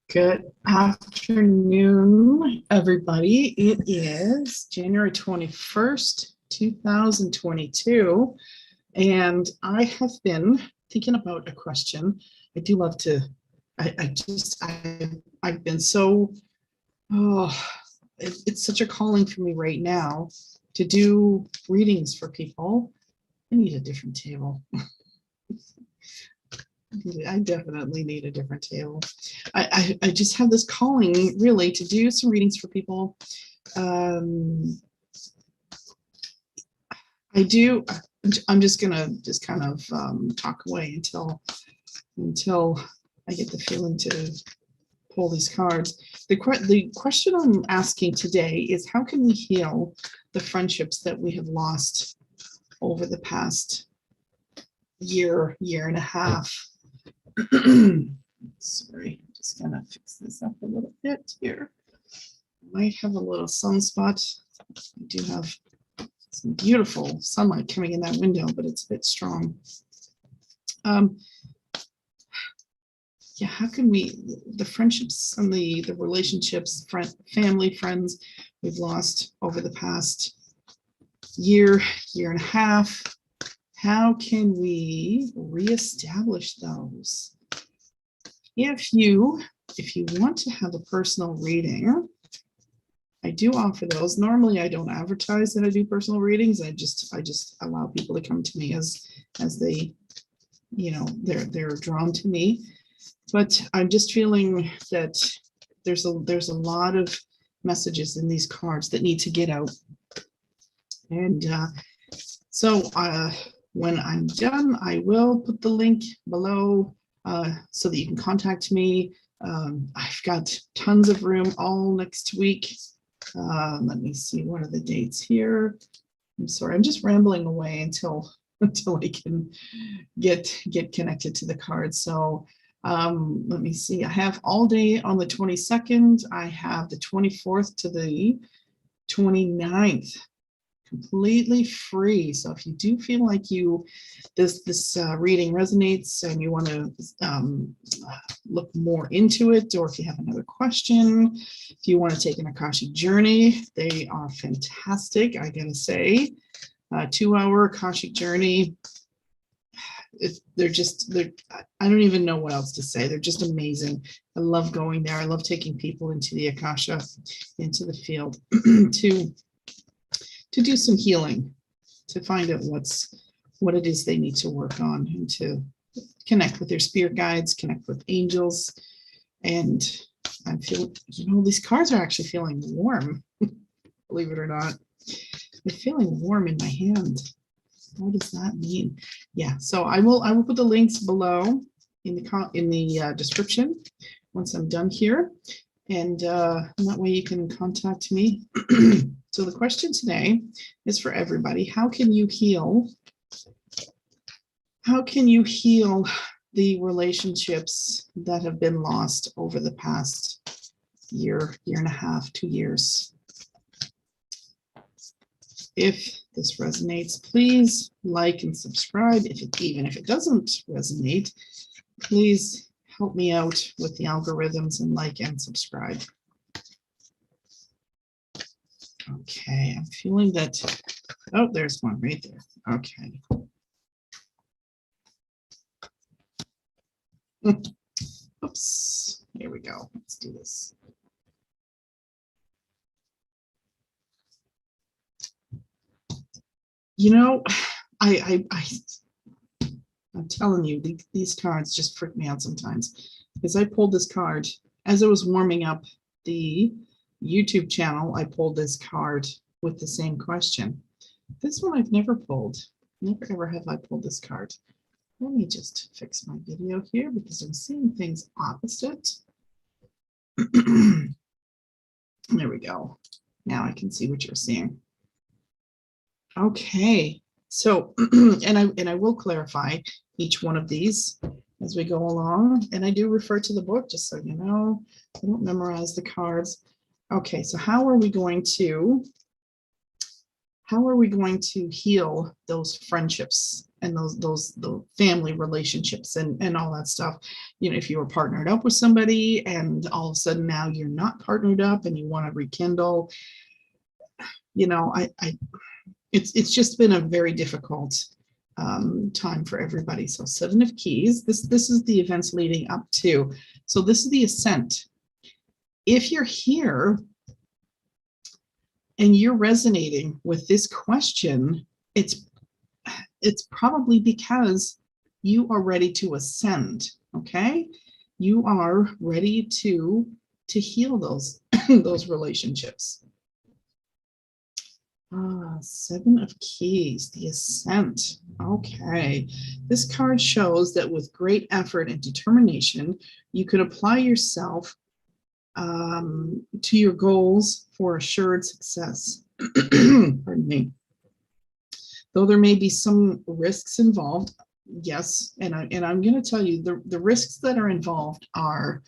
Good afternoon, everybody. It is January 21st, 2022, and I have been thinking about a question. I do love to, I've been so, oh, it's such a calling for me right now to do readings for people. I need a different table. I definitely need a different table. I just have this calling really to do some readings for people. I do. I'm just gonna just kind of talk away until I get the feeling to pull these cards. The question I'm asking today is, how can we heal the friendships that we have lost over the past year and a half? Sorry, just gonna fix this up a little bit here. Might have a little sunspot. I do have some beautiful sunlight coming in that window, but it's a bit strong. Yeah, how can we, the friendships and the relationships, family, friends we've lost over the past year and a half, how can we reestablish those? If you want to have a personal reading, I do offer those. Normally, I don't advertise that I do personal readings. I just allow people to come to me as they, they're drawn to me. But I'm just feeling that there's a lot of messages in these cards that need to get out. And so when I'm done, I will put the link below so that you can contact me. I've got tons of room all next week. Let me see, what are the dates here? I'm sorry, I'm just rambling away until I can get connected to the cards. So let me see, I have all day on the 22nd. I have the 24th to the 29th. Completely free. So if you do feel like this reading resonates and you want to look more into it, or if you have another question, if you want to take an Akashic journey, they are fantastic. I gotta say, 2-hour Akashic journey. They're I don't even know what else to say. They're just amazing. I love going there. I love taking people into the Akasha, into the field to do some healing, to find out what it is they need to work on, and to connect with their spirit guides, connect with angels. And I'm feeling, these cards are actually feeling warm, believe it or not. They're feeling warm in my hand. What does that mean? Yeah, so I will put the links below in the description once I'm done here. And that way you can contact me. So the question today is for everybody. How can you heal the relationships that have been lost over the past year and a half, 2 years? If this resonates, please like and subscribe. Even if it doesn't resonate, please help me out with the algorithms and like and subscribe. Okay, I'm feeling that. Oh, there's one right there. Okay. Oops. Here we go. Let's do this. I'm telling you, these cards just freak me out sometimes, because I pulled this card as I was warming up the YouTube channel. I pulled this card with the same question. This one I've never pulled. Never ever have I pulled this card. Let me just fix my video here because I'm seeing things opposite. There we go. Now I can see what you're seeing. Okay, so and I will clarify each one of these as we go along, and I do refer to the book, just so you know. I don't memorize the cards. Okay, so how are we going to heal those friendships and the family relationships and all that stuff. You know, if you were partnered up with somebody and all of a sudden now you're not partnered up and you want to rekindle, you know, it's just been a very difficult time for everybody. So Seven of Keys, this is the events leading up to. So this is the ascent. If you're here and you're resonating with this question, it's probably because you are ready to ascend. Okay, you are ready to heal those those relationships. Seven of Keys, the ascent. Okay, this card shows that with great effort and determination, you can apply yourself to your goals for assured success. Pardon me. Though there may be some risks involved, yes, and I'm going to tell you the risks that are involved are,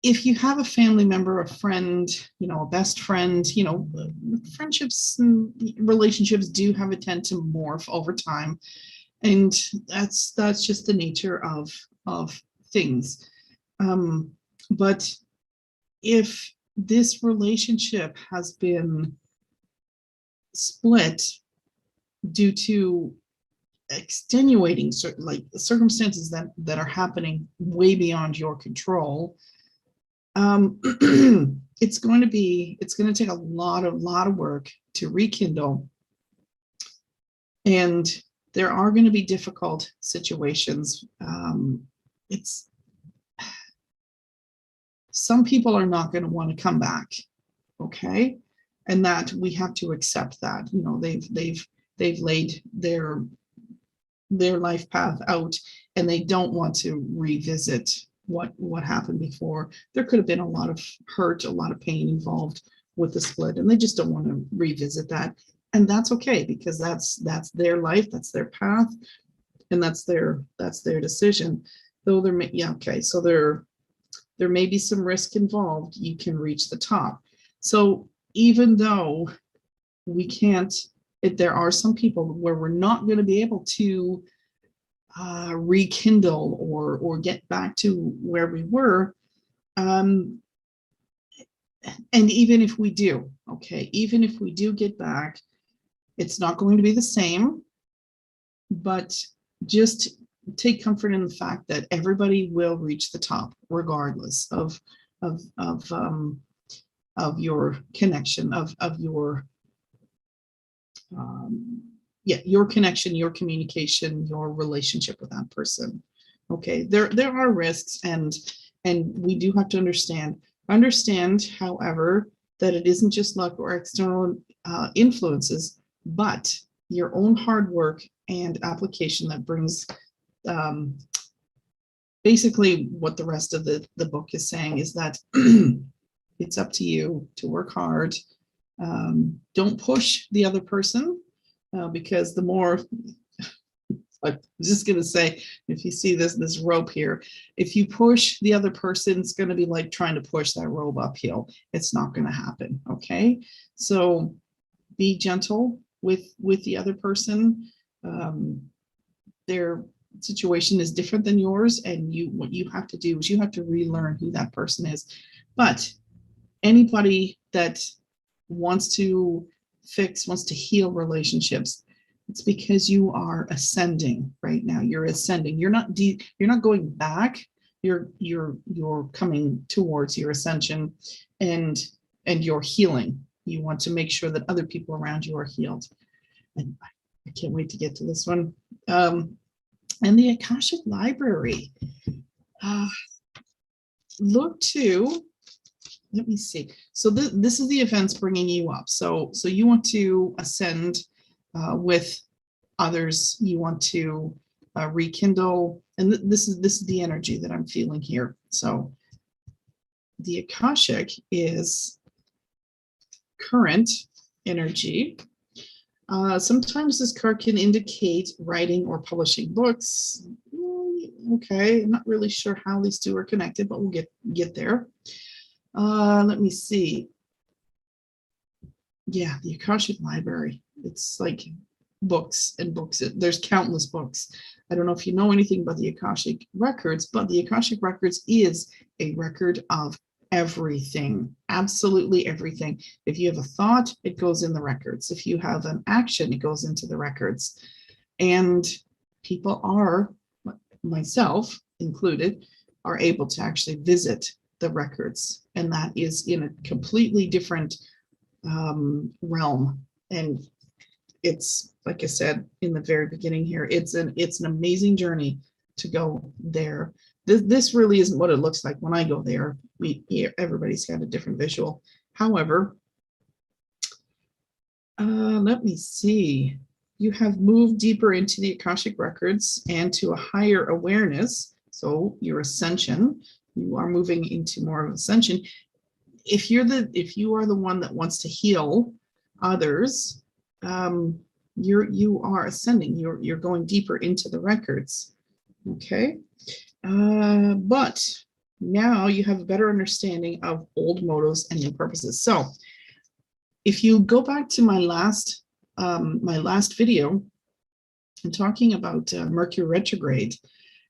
if you have a family member, a friend, you know, a best friend, you know, friendships and relationships do have a tend to morph over time, and that's just the nature of things. But if this relationship has been split due to extenuating like circumstances that are happening way beyond your control, it's going to take a lot of work to rekindle, and there are going to be difficult situations. It's some people are not going to want to come back, okay, and that we have to accept that. You know, they've laid their life path out, and they don't want to revisit what happened before. There could have been a lot of hurt, a lot of pain involved with the split, and they just don't want to revisit that. And that's okay, because that's their life, that's their path, and that's their decision. Though there may, yeah, okay, so there may be some risk involved, you can reach the top. So even though we can't, there are some people where we're not going to be able to rekindle or get back to where we were. And even if we do, okay, even if we do get back, it's not going to be the same, but just take comfort in the fact that everybody will reach the top regardless of your connection, of your your connection, your communication, your relationship with that person. Okay, there are risks, and we do have to understand, however, that it isn't just luck or external influences, but your own hard work and application that brings basically what the rest of the book is saying is that it's up to you to work hard. Don't push the other person, because the more, I was just going to say, if you see this rope here, if you push the other person, it's going to be like trying to push that rope uphill. It's not going to happen. Okay, so be gentle with the other person. Their situation is different than yours, and what you have to do is you have to relearn who that person is. But anybody that wants to heal relationships, it's because you are ascending right now. You're ascending. You're not going back. You're coming towards your ascension and your healing. You want to make sure that other people around you are healed. And I can't wait to get to this one. And the Akashic Library. Look to, let me see. So this is the events bringing you up. So you want to ascend with others. You want to rekindle, and this is the energy that I'm feeling here. So the Akashic is current energy. Sometimes this card can indicate writing or publishing books. Okay, I'm not really sure how these two are connected, but we'll get there. Let me see. Yeah, the Akashic Library. It's like books and books. There's countless books. I don't know if you know anything about the Akashic Records, but the Akashic Records is a record of everything, absolutely everything. If you have a thought, it goes in the records. If you have an action, it goes into the records. And people are, myself included, are able to actually visit the records. And that is in a completely different realm. And it's, like I said in the very beginning here, it's an amazing journey to go there. This really isn't what it looks like when I go there. Everybody's got a different visual. However, let me see. You have moved deeper into the Akashic Records and to a higher awareness. So your ascension, you are moving into more of ascension. If you are the one that wants to heal others, you are ascending. You're going deeper into the records. Okay. But now you have a better understanding of old motives and new purposes. So if you go back to my last video, I'm talking about Mercury retrograde.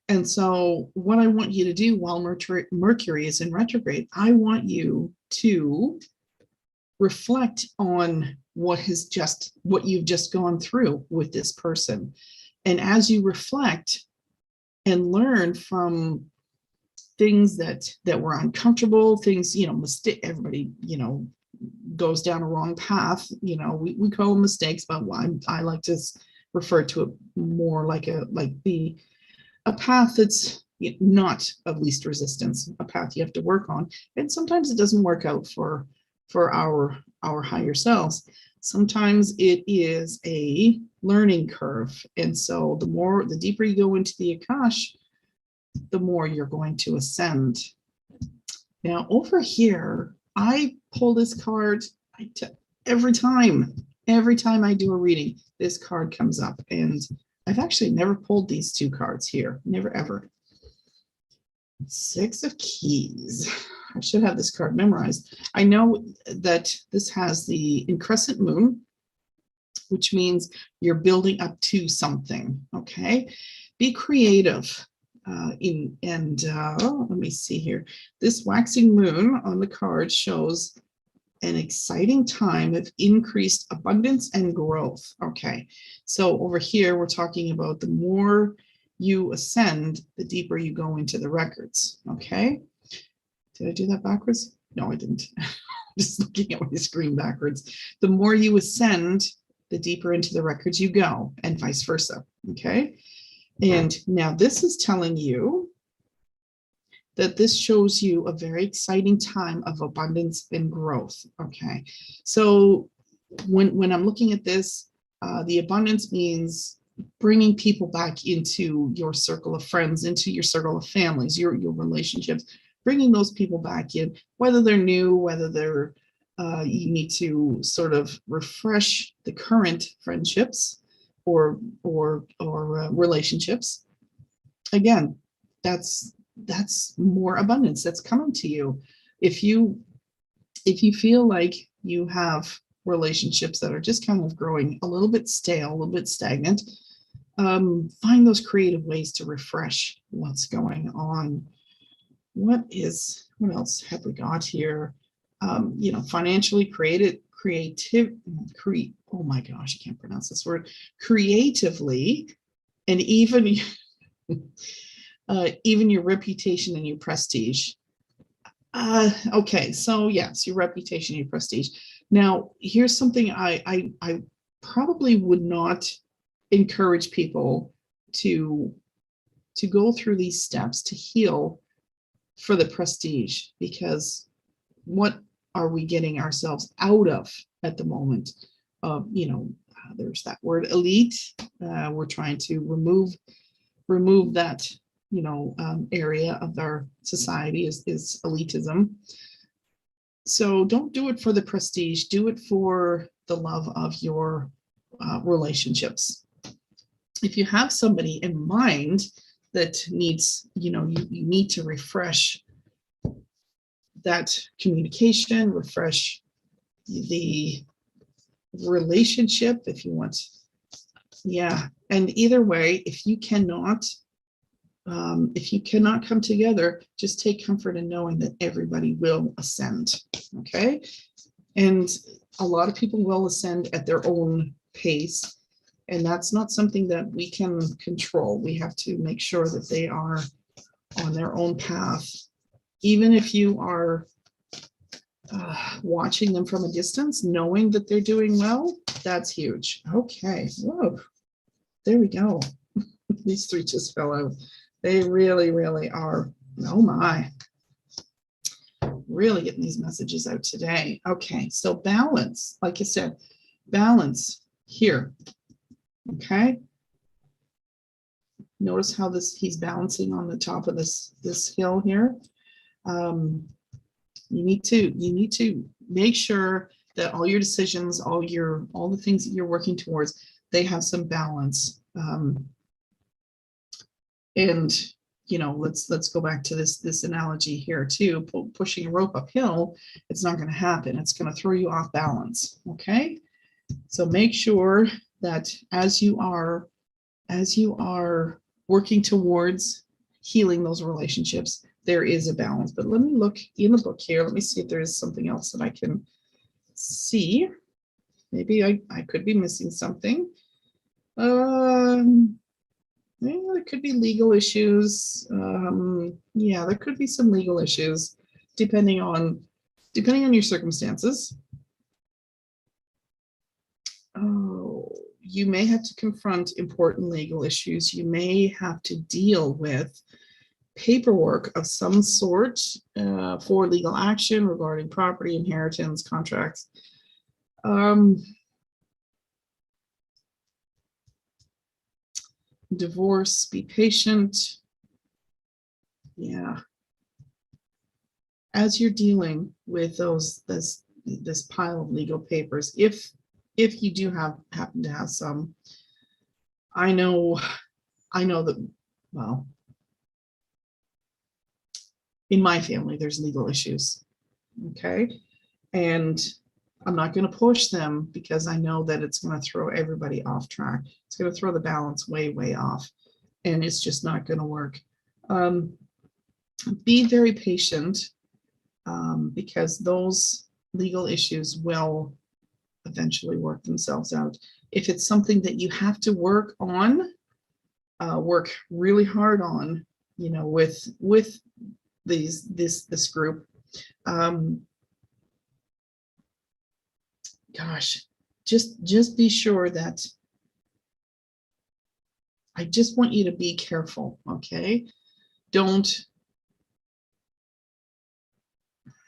And so what I want you to do while Mercury is in retrograde, I want you to reflect on what you've just gone through with this person. And as you reflect and learn from things that were uncomfortable, things, mistake, everybody, goes down a wrong path, we call them mistakes, but I like to refer to it more like a path that's not of least resistance, a path you have to work on. And sometimes it doesn't work out for our higher selves. Sometimes it is a learning curve. And so the deeper you go into the Akash, the more you're going to ascend. Now over here, I pull this card every time I do a reading, this card comes up, and I've actually never pulled these two cards here, never ever. Six of Keys. I should have this card memorized. I know that this has the crescent moon, which means you're building up to something, okay? Be creative. Let me see here. This waxing moon on the card shows an exciting time of increased abundance and growth. Okay, so over here, we're talking about the more you ascend, the deeper you go into the records. Okay, did I do that backwards? No, I didn't. Just looking at my screen backwards. The more you ascend, the deeper into the records you go, and vice versa. Okay, and now this is telling you that this shows you a very exciting time of abundance and growth. Okay, so when I'm looking at this, the abundance means bringing people back into your circle of friends, into your circle of families, your relationships, bringing those people back in, whether they're new, whether they're you need to sort of refresh the current friendships or relationships. Again, that's more abundance that's coming to you. If you feel like you have relationships that are just kind of growing a little bit stale, a little bit stagnant, find those creative ways to refresh what's going on. What else have we got here? Financially oh my gosh, I can't pronounce this word, creatively, and even even your reputation and your prestige. Okay, so yes, your reputation, your prestige. Now, here's something I probably would not encourage people to go through these steps to heal for the prestige, because what are we getting ourselves out of at the moment? There's that word elite. We're trying to remove that area of our society is elitism. So don't do it for the prestige, do it for the love of your relationships. If you have somebody in mind that needs, you need to refresh that communication, refresh the relationship, if you want Yeah. And either way, if you cannot come together, just take comfort in knowing that everybody will ascend. Okay. And a lot of people will ascend at their own pace. And that's not something that we can control. We have to make sure that they are on their own path. Even if you are watching them from a distance, knowing that they're doing well, that's huge. Okay. Whoa. There we go. These three just fell out. They really, really are. Oh my. Really getting these messages out today. Okay, so balance, like I said, balance here. Okay. Notice how he's balancing on the top of this hill here. You need to make sure that all your decisions, all the things that you're working towards, they have some balance. And let's go back to this analogy here too. Pushing a rope uphill, it's not going to happen. It's going to throw you off balance. Okay, so make sure that as you are working towards healing those relationships, there is a balance. But let me look in the book here. Let me see if there is something else that I can see. Maybe I could be missing something. Yeah, there could be legal issues. Yeah, there could be some legal issues depending on your circumstances. Oh, you may have to confront important legal issues. You may have to deal with paperwork of some sort for legal action regarding property, inheritance, contracts. Divorce, be patient. Yeah. As you're dealing with this pile of legal papers, if you do happen to have some, I know that, well, in my family, there's legal issues. Okay. And I'm not going to push them because I know that it's going to throw everybody off track. It's going to throw the balance way, way off. And it's just not going to work. Be very patient because those legal issues will eventually work themselves out. If it's something that you have to work on, work really hard on, with this group, gosh, just be sure that I just want you to be careful. Okay. Don't,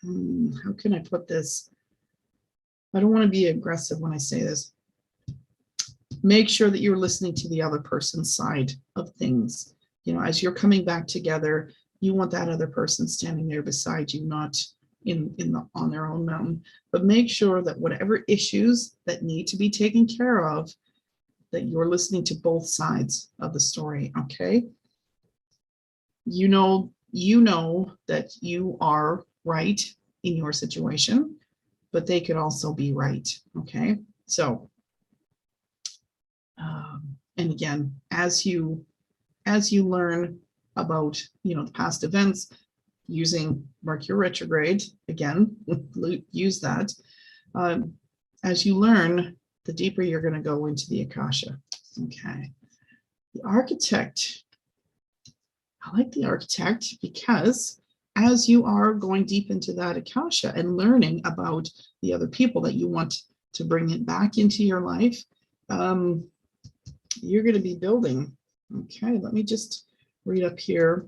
how can I put this? I don't want to be aggressive when I say this. Make sure that you're listening to the other person's side of things. As you're coming back together, you want that other person standing there beside you, not on their own mountain. But make sure that whatever issues that need to be taken care of, that you're listening to both sides of the story. Okay. You know that you are right in your situation, but they could also be right. Okay. So, and again, as you learn about, the past events, using Mercury retrograde, again, use that. As you learn, the deeper you're going to go into the Akasha. Okay. The Architect. I like the Architect because as you are going deep into that Akasha and learning about the other people that you want to bring it back into your life, you're going to be building. Okay, let me just read up here.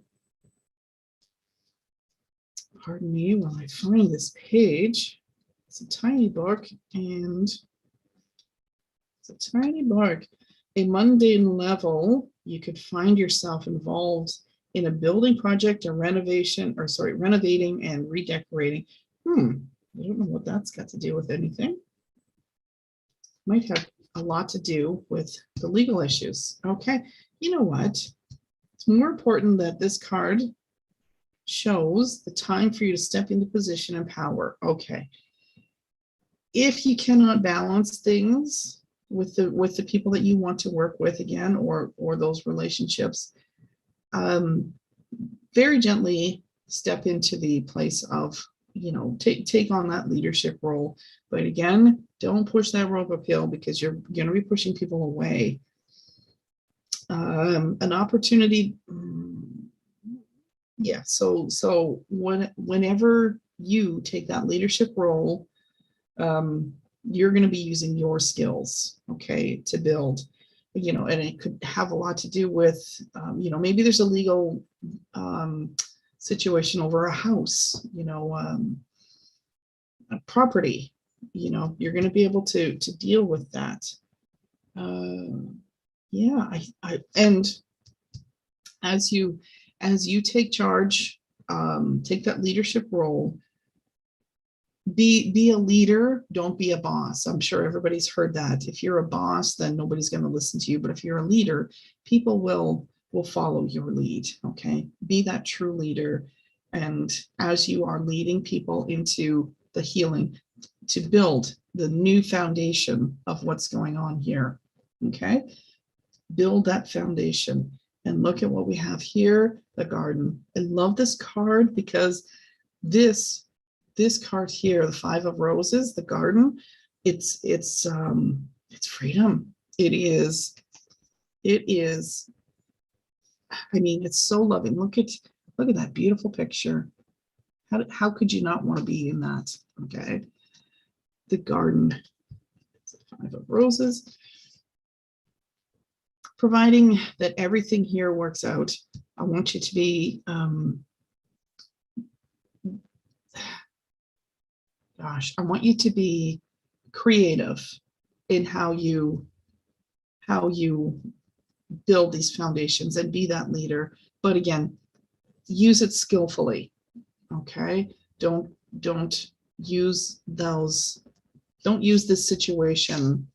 Pardon me while I find this page. It's a tiny book and it's a tiny book. A mundane level, you could find yourself involved in a building project, renovating and redecorating. I don't know what that's got to do with anything. Might have a lot to do with the legal issues. Okay, you know what? It's more important that this card shows the time for you to step into position and power. Okay. If you cannot balance things, with the people that you want to work with again, or those relationships. Very gently step into the place of, take on that leadership role. But again, don't push that rope uphill, because you're going to be pushing people away. An opportunity. Yeah. So whenever you take that leadership role, you're going to be using your skills, okay, to build, and it could have a lot to do with, maybe there's a legal situation over a house, a property, you're going to be able to deal with that. Yeah, and as you take charge, take that leadership role, be a leader, don't be a boss. I'm sure everybody's heard that. If you're a boss, then nobody's going to listen to you. But if you're a leader, people will follow your lead. Okay, be that true leader. And as you are leading people into the healing, to build the new foundation of what's going on here. Okay, build that foundation. And look at what we have here, the garden. I love this card, because this card here, the Five of Roses, the garden, it's freedom. It is, I mean, it's so loving. Look at that beautiful picture. How could you not want to be in that? Okay. The garden, Five of Roses. Providing that everything here works out, I want you to be, I want you to be creative in how you build these foundations, and be that leader. But again, use it skillfully. Okay, don't use this situation.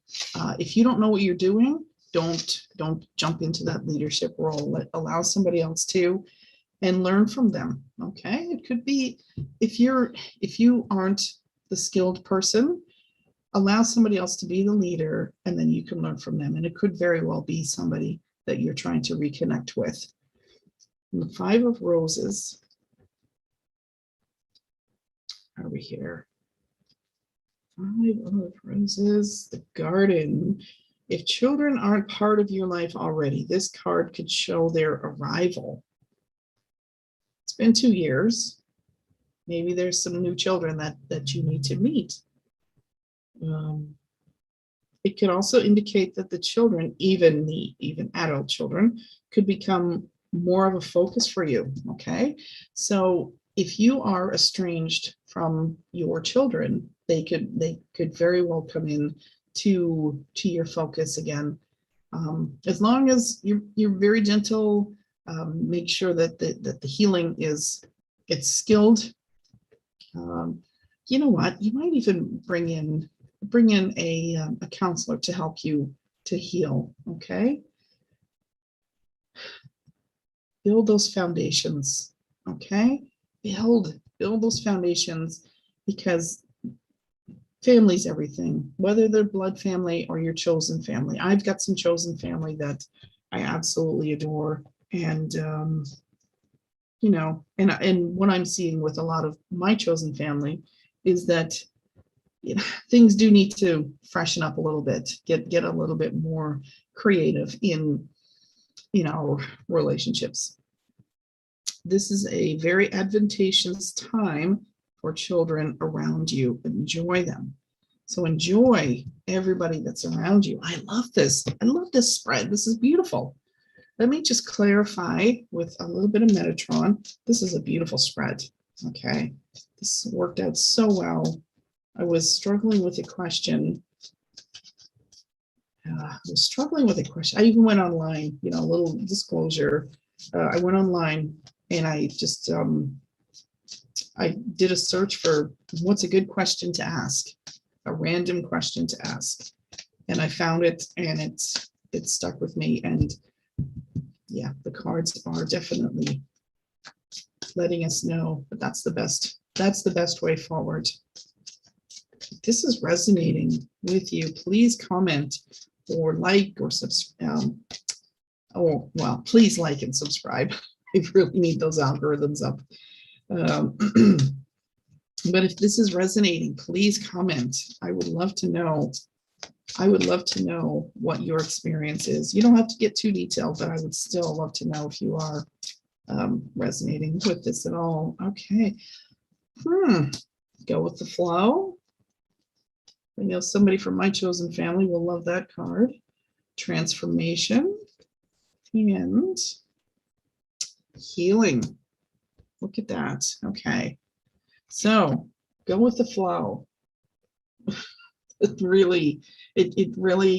If you don't know what you're doing, don't jump into that leadership role. Allow somebody else to, and learn from them. Okay, it could be, if you aren't the skilled person, allow somebody else to be the leader, and then you can learn from them. And it could very well be somebody that you're trying to reconnect with. And the Five of Roses. Are we here? Five of Roses, the garden. If children aren't part of your life already, this card could show their arrival. It's been 2 years. Maybe there's some new children that you need to meet. It could also indicate that the children, even adult children, could become more of a focus for you. Okay, so if you are estranged from your children, they could very well come in to your focus again. As long as you're very gentle, make sure that the healing it's skilled. You know what? You might even bring in a counselor to help you to heal. Okay, build those foundations. Okay, build those foundations, because family's everything, whether they're blood family or your chosen family. I've got some chosen family that I absolutely adore. And and what I'm seeing with a lot of my chosen family is that things do need to freshen up a little bit, get a little bit more creative in our relationships. This is a very advantageous time for children around you. Enjoy them. So enjoy everybody that's around you. I love this spread. This is beautiful. Let me just clarify with a little bit of Metatron. This is a beautiful spread. Okay, this worked out so well. I was struggling with a question. I even went online, a little disclosure. I went online and I just, I did a search for what's a good question to ask, a random question to ask. And I found it, and it stuck with me. And yeah, the cards are definitely letting us know that that's the best way forward. If this is resonating with you, please comment or like or subscribe. Oh, well, please like and subscribe. I really need those algorithms up. But if this is resonating, please comment. I would love to know. I would love to know what your experience is. You don't have to get too detailed, but I would still love to know if you are resonating with this at all. Okay. Go with the flow. I know somebody from my chosen family will love that card. Transformation and healing. Look at that. Okay. So go with the flow. It really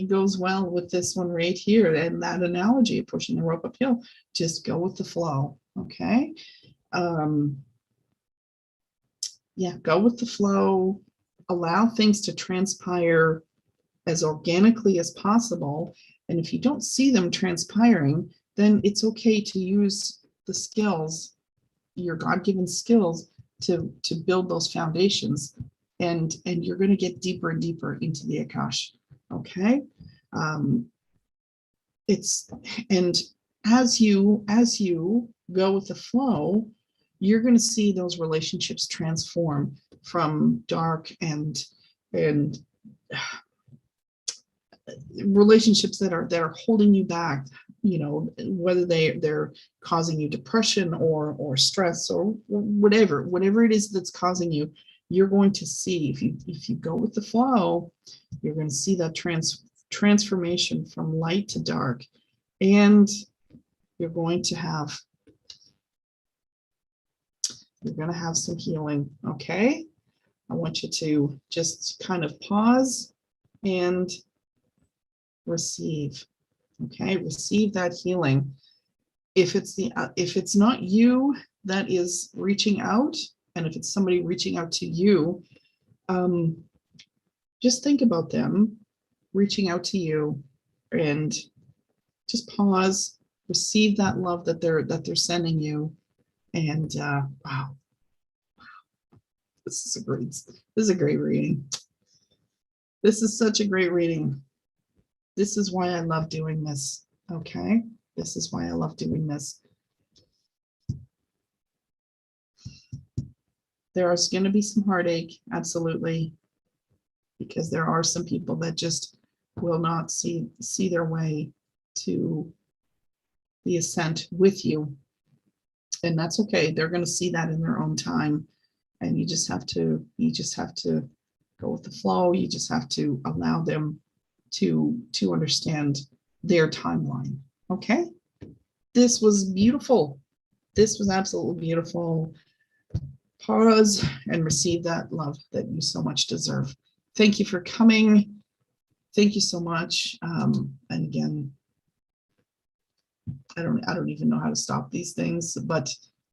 goes well with this one right here. And that analogy of pushing the rope uphill, just go with the flow. Okay. Yeah, go with the flow. Allow things to transpire as organically as possible. And if you don't see them transpiring, then it's okay to use the skills, your God-given skills, to build those foundations, and you're going to get deeper and deeper into the Akash. Okay. And as you go with the flow, you're going to see those relationships transform from dark and relationships that are holding you back, whether they're causing you depression or stress or whatever it is that's causing you. You're going to see, if you go with the flow, you're going to see that transformation from light to dark, and you're going to have some healing. Okay. I want you to just kind of pause and receive. Okay, receive that healing. If it's not you that is reaching out, and if it's somebody reaching out to you, just think about them reaching out to you, and just pause, receive that love that they're sending you, and wow, this is a great reading. This is such a great reading. This is why I love doing this. Okay, this is why I love doing this. There is going to be some heartache, absolutely, because there are some people that just will not see their way to the ascent with you, and that's okay. They're going to see that in their own time, and you just have to go with the flow. You just have to allow them to understand their timeline. Okay, this was beautiful. This was absolutely beautiful. Pause and receive that love that you so much deserve. Thank you for coming. Thank you so much. And again, I don't even know how to stop these things, but